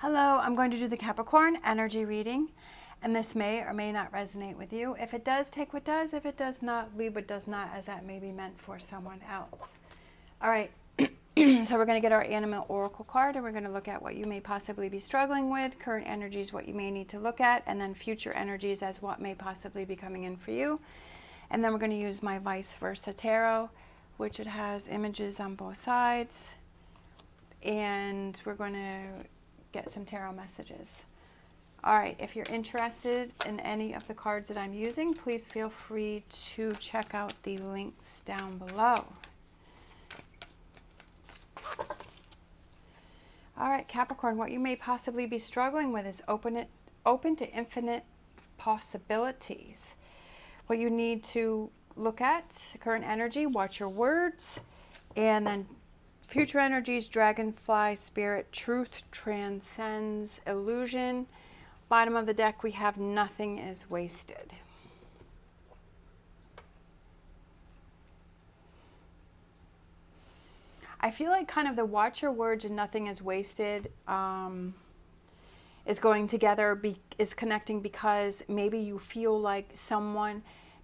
Hello, I'm going to do the Capricorn energy reading, and this may or may not resonate with you. If it does, take what does. If it does not, leave what does not, as that may be meant for someone else. All right, so we're going to get our animal oracle card, and we're going to look at what you may possibly be struggling with, current energies, what you may need to look at, and then future energies as what may possibly be coming in for you. And then we're going to use my vice versa tarot, which it has images on both sides, and we're going to get some tarot messages. All right, if you're interested in any of the cards that I'm using, please feel free to check out the links down below. All right, Capricorn, what you may possibly be struggling with is open to infinite possibilities. What you need to look at, current energy, watch your words, and then future energies, dragonfly, spirit, truth transcends illusion. Bottom of the deck, we have nothing is wasted. I feel like kind of the watch your words and nothing is wasted is going together, is connecting, because maybe you feel like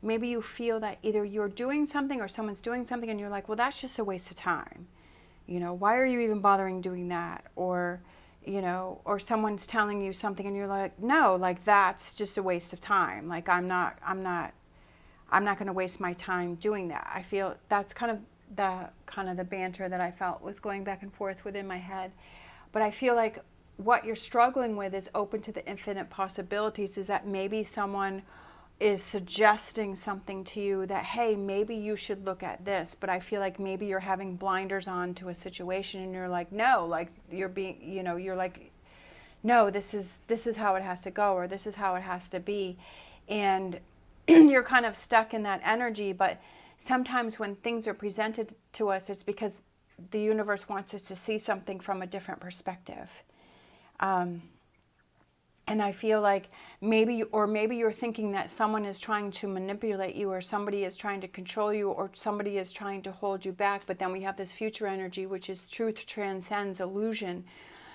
maybe you feel that either you're doing something or someone's doing something and you're like, well, that's just a waste of time. You know, why are you even bothering doing that? Or, you know, or someone's telling you something and you're like, no, like that's just a waste of time. Like I'm not going to waste my time doing that. I feel that's kind of the banter that I felt was going back and forth within my head. But I feel like what you're struggling with is open to the infinite possibilities, is that maybe someone is suggesting something to you that, hey, maybe you should look at this, but I feel like maybe you're having blinders on to a situation and you're like, no, like you're being, you know, you're like, no, this is how it has to go, or this is how it has to be. And you're kind of stuck in that energy. But sometimes when things are presented to us, it's because the universe wants us to see something from a different perspective. And I feel like maybe you're thinking that someone is trying to manipulate you, or somebody is trying to control you, or somebody is trying to hold you back. But then we have this future energy, which is truth transcends illusion.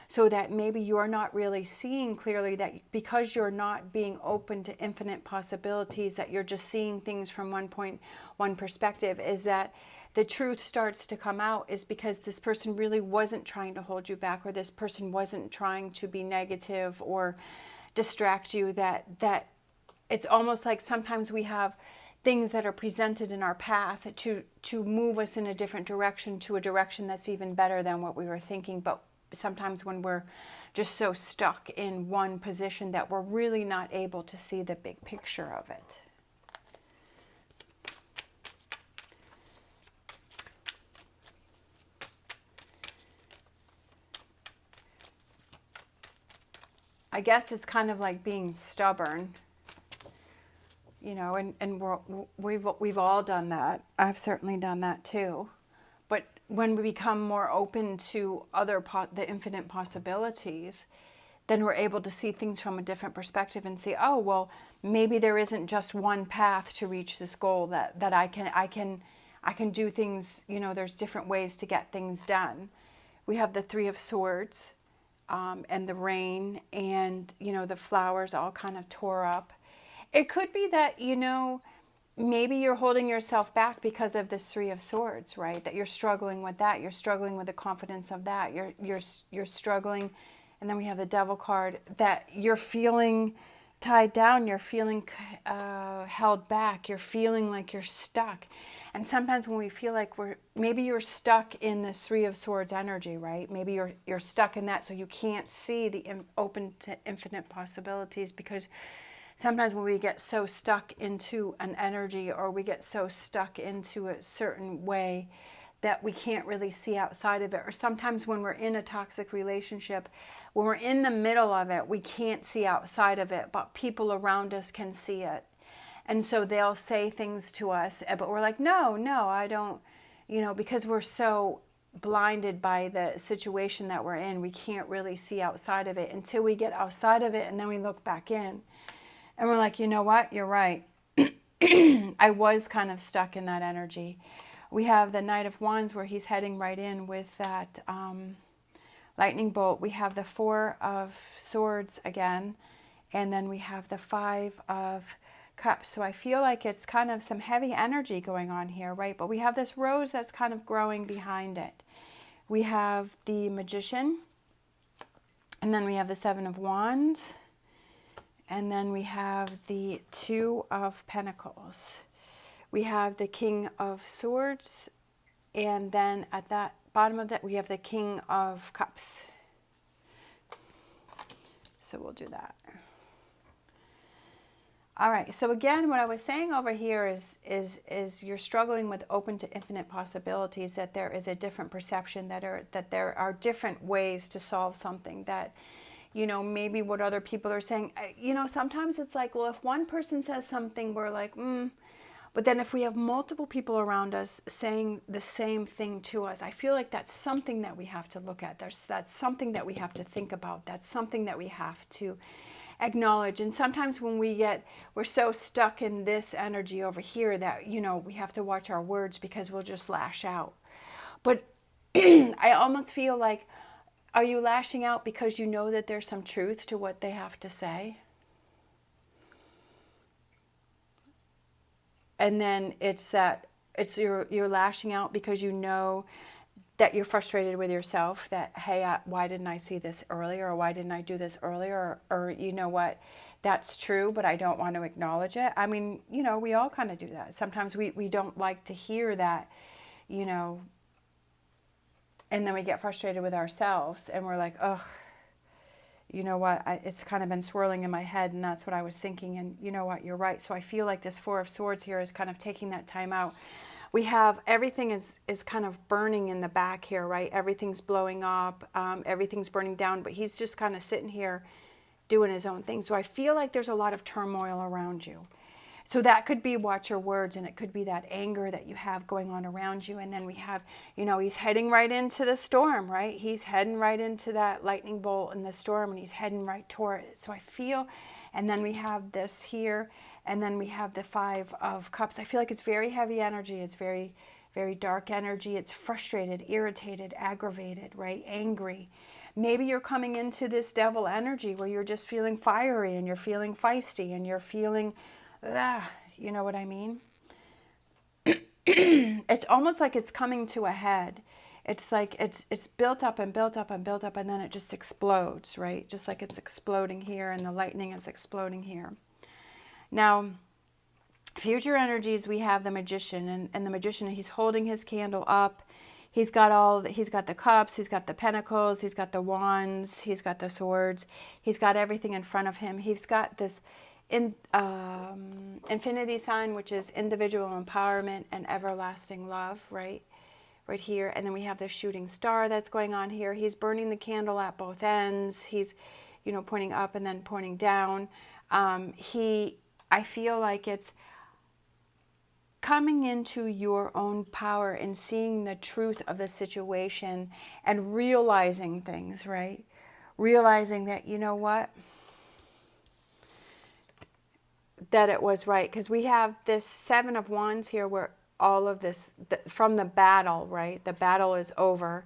So that maybe you're not really seeing clearly, that because you're not being open to infinite possibilities, that you're just seeing things from one perspective, is that the truth starts to come out is because this person really wasn't trying to hold you back, or this person wasn't trying to be negative or distract you. That it's almost like sometimes we have things that are presented in our path to move us in a different direction, to a direction that's even better than what we were thinking. But sometimes when we're just so stuck in one position that we're really not able to see the big picture of it. I guess it's kind of like being stubborn, you know, and we've all done that. I've certainly done that too. But when we become more open to the infinite possibilities, then we're able to see things from a different perspective and see, oh, well, maybe there isn't just one path to reach this goal, that I can do things, you know, there's different ways to get things done. We have the Three of Swords, and the rain, and, you know, the flowers all kind of tore up. It could be that, you know, maybe you're holding yourself back because of this Three of Swords, right? That you're struggling with that. You're struggling with the confidence of that. You're struggling. And then we have the Devil card, that you're feeling tied down. You're feeling held back. You're feeling like you're stuck. And sometimes when we feel like maybe you're stuck in this Three of Swords energy, right? Maybe you're stuck in that, so you can't see the open to infinite possibilities, because sometimes when we get so stuck into an energy, or we get so stuck into a certain way, that we can't really see outside of it. Or sometimes when we're in a toxic relationship, when we're in the middle of it, we can't see outside of it, but people around us can see it. And so they'll say things to us, but we're like, no, I don't, you know, because we're so blinded by the situation that we're in, we can't really see outside of it until we get outside of it, and then we look back in. And we're like, you know what, you're right. I was kind of stuck in that energy. We have the Knight of Wands, where he's heading right in with that lightning bolt. We have the 4 of Swords again, and then we have the 5 of Cups. So I feel like it's kind of some heavy energy going on here, right? But we have this rose that's kind of growing behind it. We have the Magician, and then we have the 7 of Wands, and then we have the 2 of Pentacles. We have the King of Swords, and then at that bottom of that we have the King of Cups. So we'll do that. All right, so again, what I was saying over here is you're struggling with open to infinite possibilities, that there is a different perception, that there are different ways to solve something, that, you know, maybe what other people are saying, you know, sometimes it's like, well, if one person says something, we're like, but then if we have multiple people around us saying the same thing to us, I feel like that's something that we have to look at. That's something that we have to think about. That's something that we have to acknowledge. And sometimes when we're so stuck in this energy over here that, you know, we have to watch our words because we'll just lash out. But I almost feel like, are you lashing out because you know that there's some truth to what they have to say? And then you're lashing out because you know that you're frustrated with yourself, that, hey, why didn't I see this earlier, or why didn't I do this earlier, or you know what, that's true, but I don't want to acknowledge it. I mean, you know, we all kind of do that. Sometimes we don't like to hear that, you know, and then we get frustrated with ourselves, and we're like, ugh, you know what, it's kind of been swirling in my head, and that's what I was thinking, and you know what, you're right. So I feel like this 4 of Swords here is kind of taking that time out. We have everything is kind of burning in the back here, right? Everything's blowing up, everything's burning down, but he's just kind of sitting here doing his own thing. So I feel like there's a lot of turmoil around you. So that could be watch your words, and it could be that anger that you have going on around you. And then we have, you know, he's heading right into the storm, right? He's heading right into that lightning bolt in the storm, and he's heading right toward it. So I feel, and then we have this here, and then we have the 5 of Cups. I feel like it's very heavy energy. It's very, very dark energy. It's frustrated, irritated, aggravated, right? Angry. Maybe you're coming into this devil energy where you're just feeling fiery, and you're feeling feisty, and you're feeling, you know what I mean? It's almost like it's coming to a head. It's like it's built up and built up and built up, and then it just explodes, right? Just like it's exploding here, and the lightning is exploding here. Now, future energies, we have the Magician, and the Magician, he's holding his candle up. He's got the cups, he's got the pentacles, he's got the wands, he's got the swords, he's got everything in front of him. He's got this infinity sign, which is individual empowerment and everlasting love, right here. And then we have the shooting star that's going on here. He's burning the candle at both ends. He's, you know, pointing up and then pointing down. I feel like it's coming into your own power and seeing the truth of the situation and realizing things, right? Realizing that, you know what, that it was right. Because we have this 7 of Wands here where all of this, from the battle, right? The battle is over.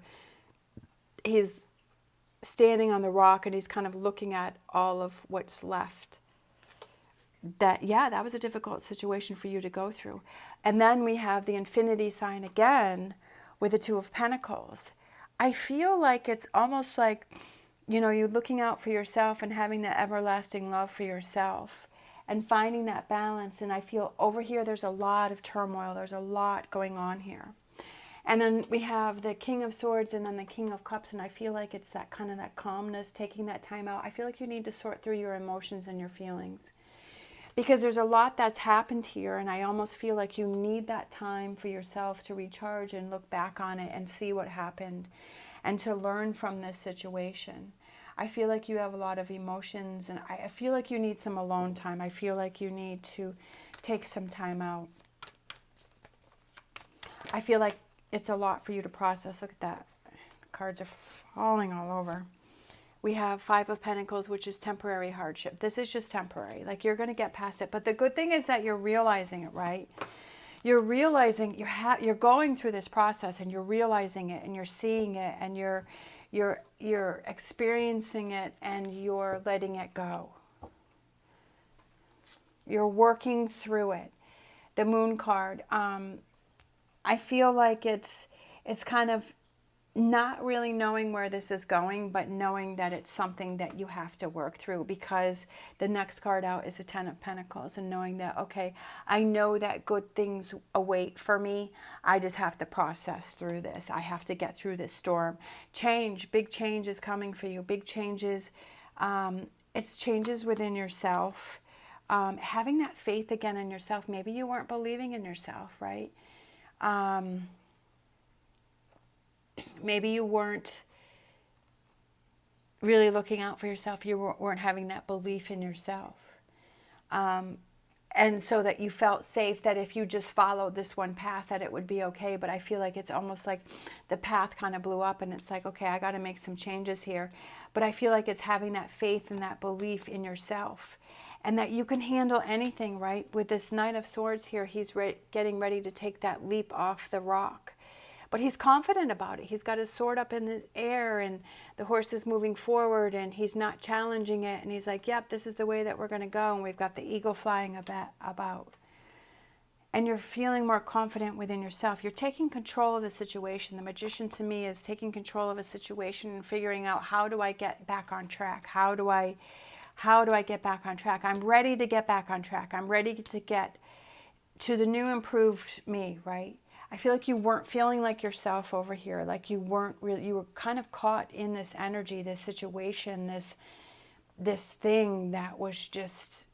He's standing on the rock, and he's kind of looking at all of what's left. That was a difficult situation for you to go through. And then we have the infinity sign again with the 2 of Pentacles. I feel like it's almost like, you know, you're looking out for yourself and having that everlasting love for yourself and finding that balance. And I feel over here there's a lot of turmoil. There's a lot going on here. And then we have the King of Swords and then the King of Cups. And I feel like it's that kind of that calmness, taking that time out. I feel like you need to sort through your emotions and your feelings, because there's a lot that's happened here, and I almost feel like you need that time for yourself to recharge and look back on it and see what happened and to learn from this situation. I feel like you have a lot of emotions, and I feel like you need some alone time. I feel like you need to take some time out. I feel like it's a lot for you to process. Look at that. Cards are falling all over. We have 5 of Pentacles, which is temporary hardship. This is just temporary. Like, you're going to get past it. But the good thing is that you're realizing it, right? You're realizing you're going through this process, and you're realizing it, and you're seeing it, and you're You're experiencing it and you're letting it go. You're working through it. The Moon card, I feel like it's kind of not really knowing where this is going, but knowing that it's something that you have to work through, because the next card out is the Ten of Pentacles, and knowing that, okay, I know that good things await for me. I just have to process through this. I have to get through this storm. Change, big change is coming for you. Big changes. It's changes within yourself. Having that faith again in yourself. Maybe you weren't believing in yourself, right? Maybe you weren't really looking out for yourself. You weren't having that belief in yourself. And so that you felt safe that if you just followed this one path that it would be okay. But I feel like it's almost like the path kind of blew up and it's like, okay, I got to make some changes here. But I feel like it's having that faith and that belief in yourself. And that you can handle anything, right? With this Knight of Swords here, he's getting ready to take that leap off the rock. But he's confident about it. He's got his sword up in the air and the horse is moving forward and he's not challenging it. And he's like, yep, this is the way that we're going to go. And we've got the eagle flying about. And you're feeling more confident within yourself. You're taking control of the situation. The Magician to me is taking control of a situation and figuring out, how do I get back on track? How do I get back on track? I'm ready to get back on track. I'm ready to get to the new improved me, right? I feel like you weren't feeling like yourself over here. Like you weren't really, you were kind of caught in this energy, this situation, this thing that was just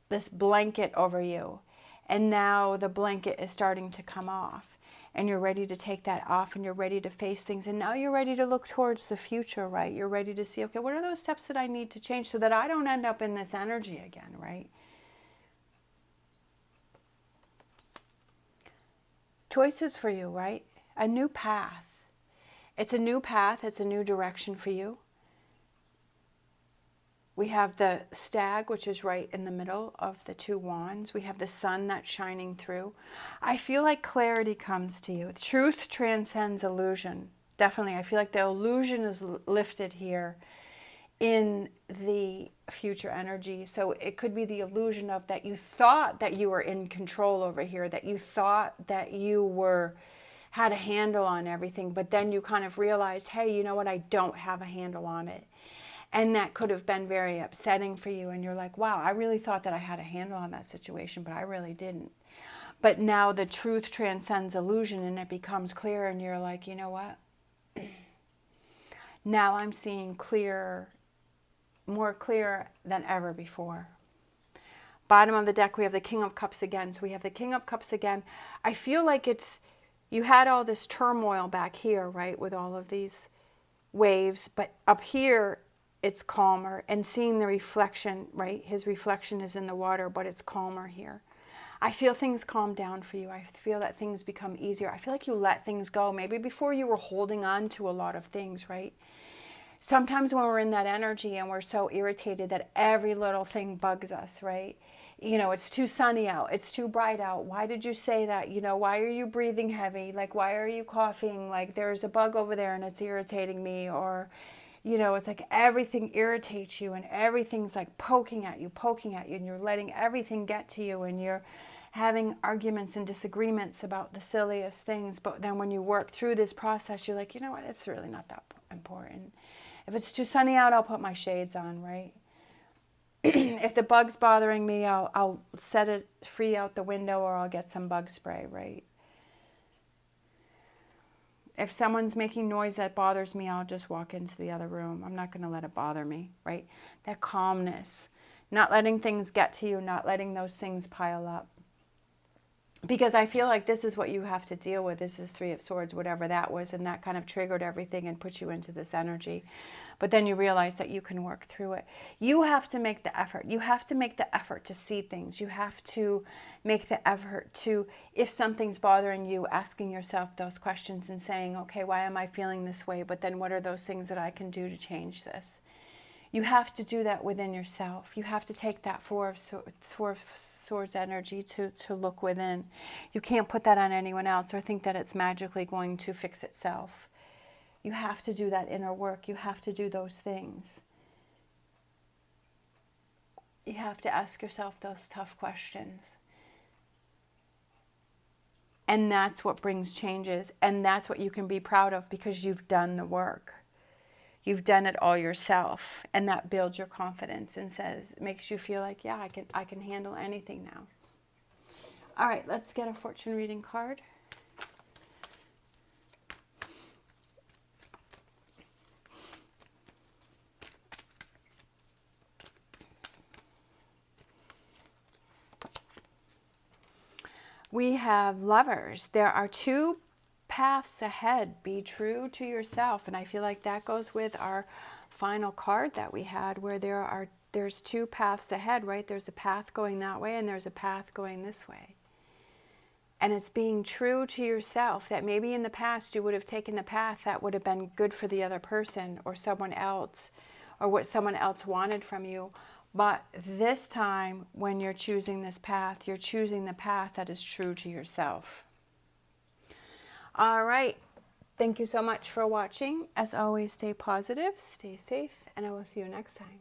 this blanket over you. And now the blanket is starting to come off. And you're ready to take that off and you're ready to face things. And now you're ready to look towards the future, right? You're ready to see, okay, what are those steps that I need to change so that I don't end up in this energy again, right? Choices for you, right? A new path. It's a new path. It's a new direction for you. We have the stag, which is right in the middle of the two wands. We have the sun that's shining through. I feel like clarity comes to you. Truth transcends illusion. Definitely. I feel like the illusion is lifted here in the future energy. So it could be the illusion of that you thought that you were in control over here, that you thought that you had a handle on everything, but then you kind of realized, hey, you know what, I don't have a handle on it. And that could have been very upsetting for you. And you're like, wow, I really thought that I had a handle on that situation, but I really didn't. But now the truth transcends illusion and it becomes clear. And you're like, you know what? Now I'm seeing clearer, more clear than ever before. Bottom of the deck, we have the King of Cups again. So we have the King of Cups again. I feel like you had all this turmoil back here, right? With all of these waves. But up here, it's calmer, and seeing the reflection, right? His reflection is in the water, but it's calmer here. I feel things calm down for you. I feel that things become easier. I feel like you let things go. Maybe before you were holding on to a lot of things, right? Sometimes when we're in that energy and we're so irritated that every little thing bugs us, right? You know, it's too sunny out. It's too bright out. Why did you say that? You know, why are you breathing heavy? Like, why are you coughing? Like, there's a bug over there and it's irritating me. Or, you know, it's like everything irritates you and everything's like poking at you, and you're letting everything get to you and you're having arguments and disagreements about the silliest things. But then when you work through this process, you're like, you know what, it's really not that important. If it's too sunny out, I'll put my shades on, right? If the bug's bothering me, I'll set it free out the window or I'll get some bug spray, right? If someone's making noise that bothers me, I'll just walk into the other room. I'm not going to let it bother me, right? That calmness, not letting things get to you, not letting those things pile up. Because I feel like this is what you have to deal with. This is Three of Swords, whatever that was, and that kind of triggered everything and put you into this energy. But then you realize that you can work through it. You have to make the effort. You have to make the effort to see things. You have to make the effort to, if something's bothering you, asking yourself those questions and saying, okay, why am I feeling this way? But then what are those things that I can do to change this? You have to do that within yourself. You have to take that Four of Swords energy to look within. You can't put that on anyone else or think that it's magically going to fix itself. You have to do that inner work. You have to do those things. You have to ask yourself those tough questions. And that's what brings changes. And that's what you can be proud of, because you've done the work. You've done it all yourself. And that builds your confidence and makes you feel like, yeah, I can handle anything now. All right, let's get a fortune reading card. We have Lovers. There are two paths ahead. Be true to yourself. And I feel like that goes with our final card that we had, where there's two paths ahead, right? There's a path going that way and there's a path going this way. And it's being true to yourself, that maybe in the past you would have taken the path that would have been good for the other person or someone else, or what someone else wanted from you. But this time, when you're choosing this path, you're choosing the path that is true to yourself. All right. Thank you so much for watching. As always, stay positive, stay safe, and I will see you next time.